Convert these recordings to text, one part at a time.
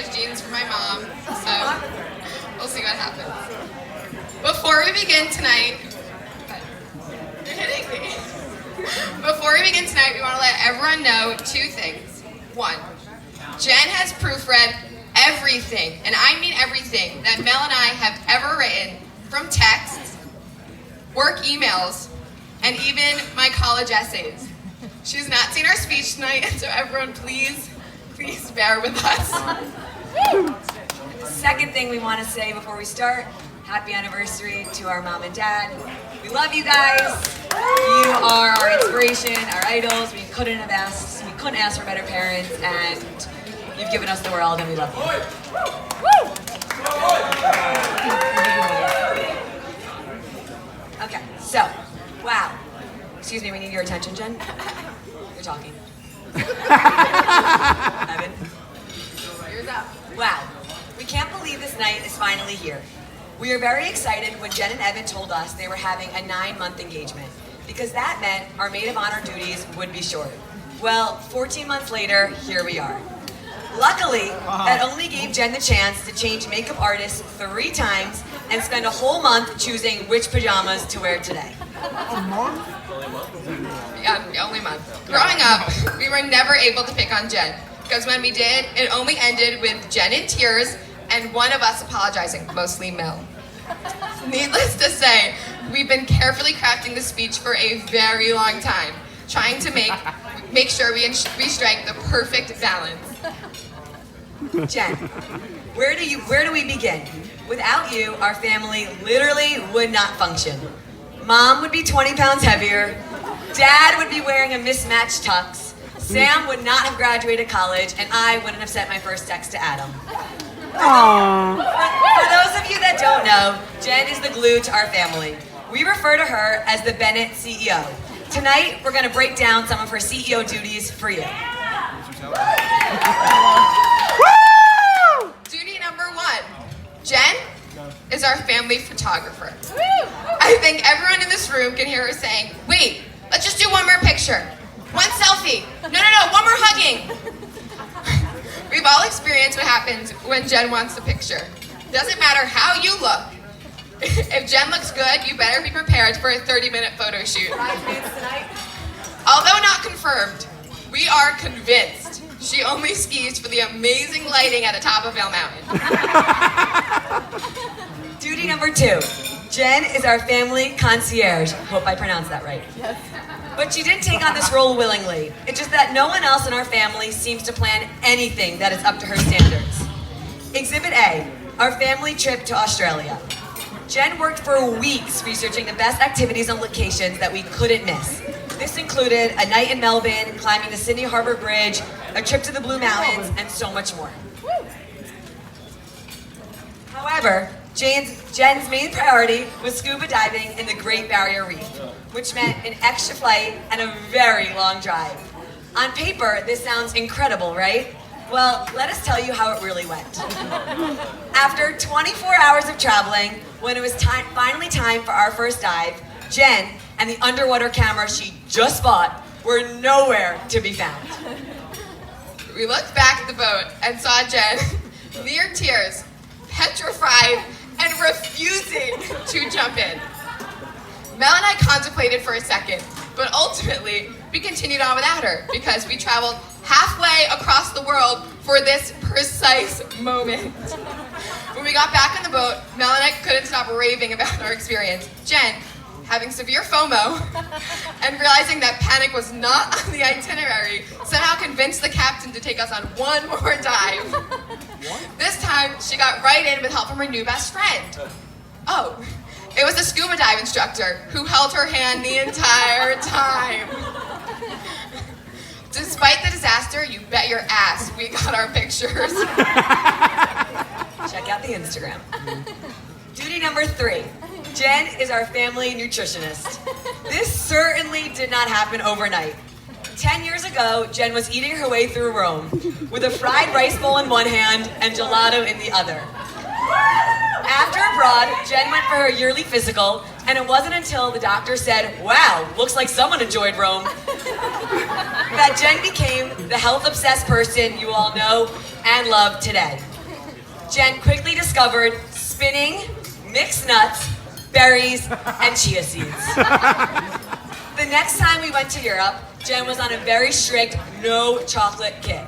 stylish jeans for my mom, so we'll see what happens. Before we begin tonight, you're hitting me. Before we begin tonight, we want to let everyone know two things. One, Jen has proofread everything, and I mean everything, that Mel and I have ever written, from texts, work emails, and even my college essays. She's not seen our speech tonight, so everyone please bear with us. Second thing we want to say before we start, happy anniversary to our mom and dad. We love you guys. You are our inspiration, our idols. We couldn't ask for better parents, and you've given us the world, and we love you. Okay, so, wow. Excuse me, we need your attention, Jen. You're talking. Evan? Yours up. Wow, we can't believe this night is finally here. We were very excited when Jen and Evan told us they were having a 9-month engagement, because that meant our maid of honor duties would be short. Well, 14 months later, here we are. Luckily, that only gave Jen the chance to change makeup artists 3 times and spend a whole month choosing which pajamas to wear today. Yeah, the only month. Growing up, we were never able to pick on Jen, because when we did, it only ended with Jen in tears and one of us apologizing, mostly Mel. Needless to say, we've been carefully crafting the speech for a very long time, trying to make sure we strike the perfect balance. Jen, where do we begin? Without you, our family literally would not function. Mom would be 20 pounds heavier, Dad would be wearing a mismatched tux, Sam would not have graduated college, and I wouldn't have sent my first text to Adam. For those of you that don't know, Jen is the glue to our family. We refer to her as the Bennett CEO. Tonight, we're going to break down some of her CEO duties for you. Duty number 1. Jen is our family photographer. I think everyone in this room can hear her saying, wait, let's just do one more picture. One selfie. No, one more hugging. We've all experienced what happens when Jen wants a picture. Doesn't matter how you look. If Jen looks good, you better be prepared for a 30-minute photo shoot. Although not confirmed, we are convinced she only skis for the amazing lighting at the top of Vail Mountain. Duty number 2. Jen is our family concierge. Hope I pronounced that right. Yes. But she didn't take on this role willingly. It's just that no one else in our family seems to plan anything that is up to her standards. Exhibit A, our family trip to Australia. Jen worked for weeks researching the best activities and locations that we couldn't miss. This included a night in Melbourne, climbing the Sydney Harbour Bridge, a trip to the Blue Mountains, and so much more. However, Jen's main priority was scuba diving in the Great Barrier Reef, which meant an extra flight and a very long drive. On paper, this sounds incredible, right? Well, let us tell you how it really went. After 24 hours of traveling, when it was finally time for our first dive, Jen and the underwater camera she just bought were nowhere to be found. We looked back at the boat and saw Jen, near tears, petrified, and refusing to jump in. Mel and I contemplated for a second, but ultimately, we continued on without her because we traveled halfway across the world for this precise moment. When we got back on the boat, Mel and I couldn't stop raving about our experience. Jen, having severe FOMO and realizing that panic was not on the itinerary, somehow convinced the captain to take us on one more dive. This time, she got right in with help from her new best friend. Oh, it was the scuba dive instructor who held her hand the entire time. Despite the disaster, you bet your ass we got our pictures. Check out the Instagram. Duty number 3. Jen is our family nutritionist. This certainly did not happen overnight. 10 years ago, Jen was eating her way through Rome with a fried rice bowl in one hand and gelato in the other. After abroad, Jen went for her yearly physical, and it wasn't until the doctor said, "Wow, looks like someone enjoyed Rome," that Jen became the health-obsessed person you all know and love today. Jen quickly discovered spinning, mixed nuts, berries, and chia seeds. The next time we went to Europe, Jen was on a very strict no chocolate kick.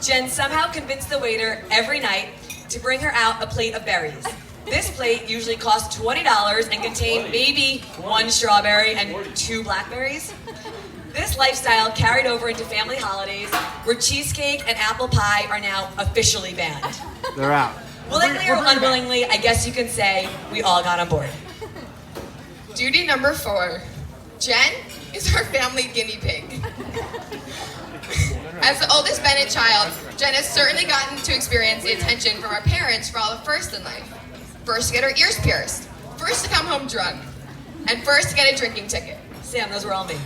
Jen somehow convinced the waiter every night to bring her out a plate of berries. This plate usually cost $20 and contained maybe 1 strawberry and 2 blackberries. This lifestyle carried over into family holidays where cheesecake and apple pie are now officially banned. They're out. Willingly or unwillingly, I guess you can say we all got on board. Duty number 4. Jen is our family guinea pig. As the oldest Bennett child, Jen has certainly gotten to experience the attention from our parents for all the firsts in life. First to get her ears pierced, first to come home drunk, and first to get a drinking ticket. Sam, those were all me.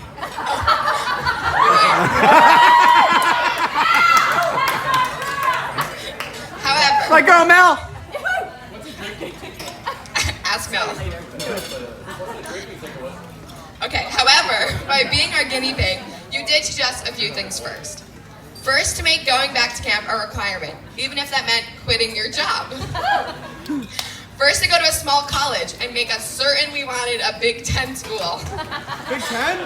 However, Let go, Mel. ask Mel. Okay, however, by being our guinea pig, you did teach us a few things first. First, to make going back to camp a requirement, even if that meant quitting your job. First, to go to a small college and make us certain we wanted a Big Ten school. Big Ten?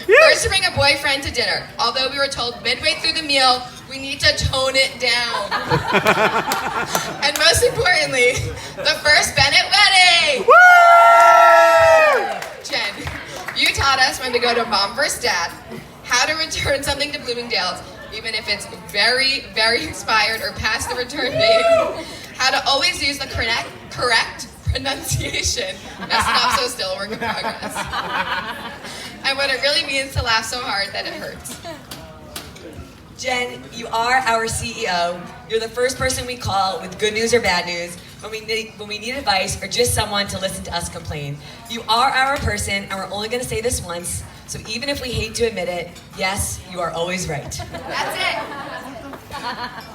First, to bring a boyfriend to dinner, although we were told midway through the meal, we need to tone it down. And most importantly, the first Bennett wedding! Woo! Jen, you taught us when to go to Mom vs. Dad, how to return something to Bloomingdale's, even if it's very, very expired or past the return date. How to always use the correct pronunciation. Messing up, so still a work in progress. And what it really means to laugh so hard that it hurts. Jen, you are our CEO. You're the first person we call with good news or bad news when we need advice or just someone to listen to us complain. You are our person, and we're only going to say this once. So even if we hate to admit it, yes, you are always right. That's it.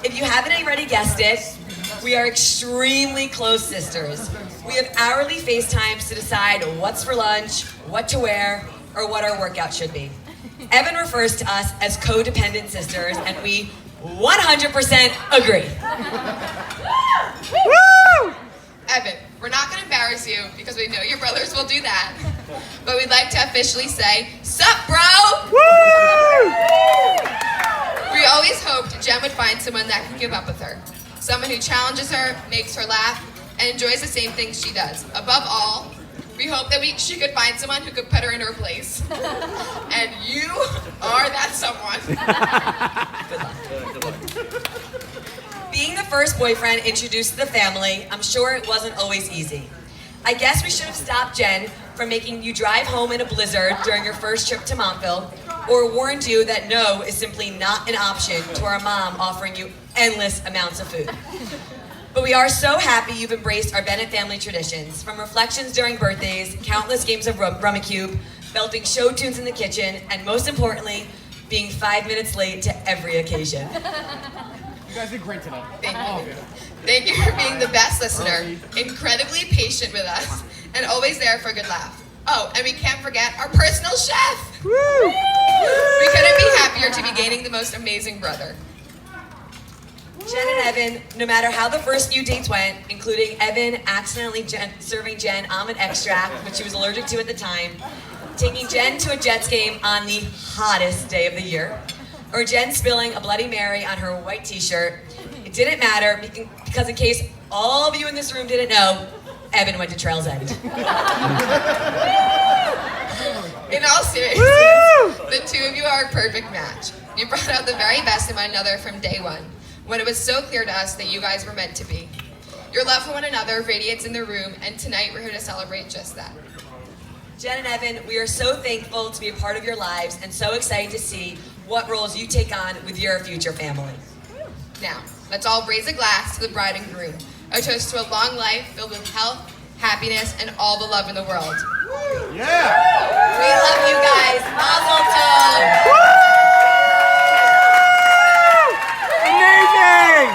If you haven't already guessed it, we are extremely close sisters. We have hourly FaceTimes to decide what's for lunch, what to wear, or what our workout should be. Evan refers to us as codependent sisters, and we 100% agree. Woo! Evan, we're not going to embarrass you because we know your brothers will do that. But we'd like to officially say, sup, bro? Woo! We always hoped Jen would find someone that can keep up with her. Someone who challenges her, makes her laugh, and enjoys the same things she does. Above all, we hope that she could find someone who could put her in her place. And you are that someone. Being the first boyfriend introduced to the family, I'm sure it wasn't always easy. I guess we should have stopped Jen from making you drive home in a blizzard during your first trip to Montville, or warned you that no is simply not an option to our mom offering you endless amounts of food. But we are so happy you've embraced our Bennett family traditions, from reflections during birthdays, countless games of Rummikub, belting show tunes in the kitchen, and most importantly, being 5 minutes late to every occasion. You guys did great today. Thank you. Thank you for being the best listener, incredibly patient with us, and always there for a good laugh. Oh, and we can't forget our personal chef. Woo! We couldn't be happier to be gaining the most amazing brother. Jen and Evan, no matter how the first few dates went, including Evan accidentally serving Jen almond extract, which she was allergic to at the time, taking Jen to a Jets game on the hottest day of the year, or Jen spilling a Bloody Mary on her white t-shirt, it didn't matter because in case all of you in this room didn't know, Evan went to Trail's End. In all seriousness, the two of you are a perfect match. You brought out the very best in one another from day one, when it was so clear to us that you guys were meant to be. Your love for one another radiates in the room, and tonight we're here to celebrate just that. Jen and Evan, we are so thankful to be a part of your lives and so excited to see what roles you take on with your future family. Now, let's all raise a glass to the bride and groom. A toast to a long life filled with health, happiness, and all the love in the world. Yeah! We love you guys. Mazel tov. Amazing!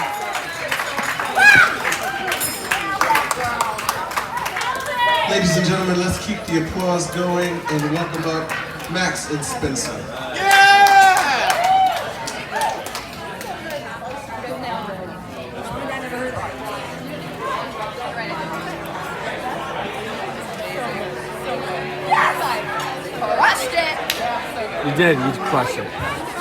Ladies and gentlemen, let's keep the applause going and welcome up Max and Spencer. Yeah! I never heard that. You did. You crushed it.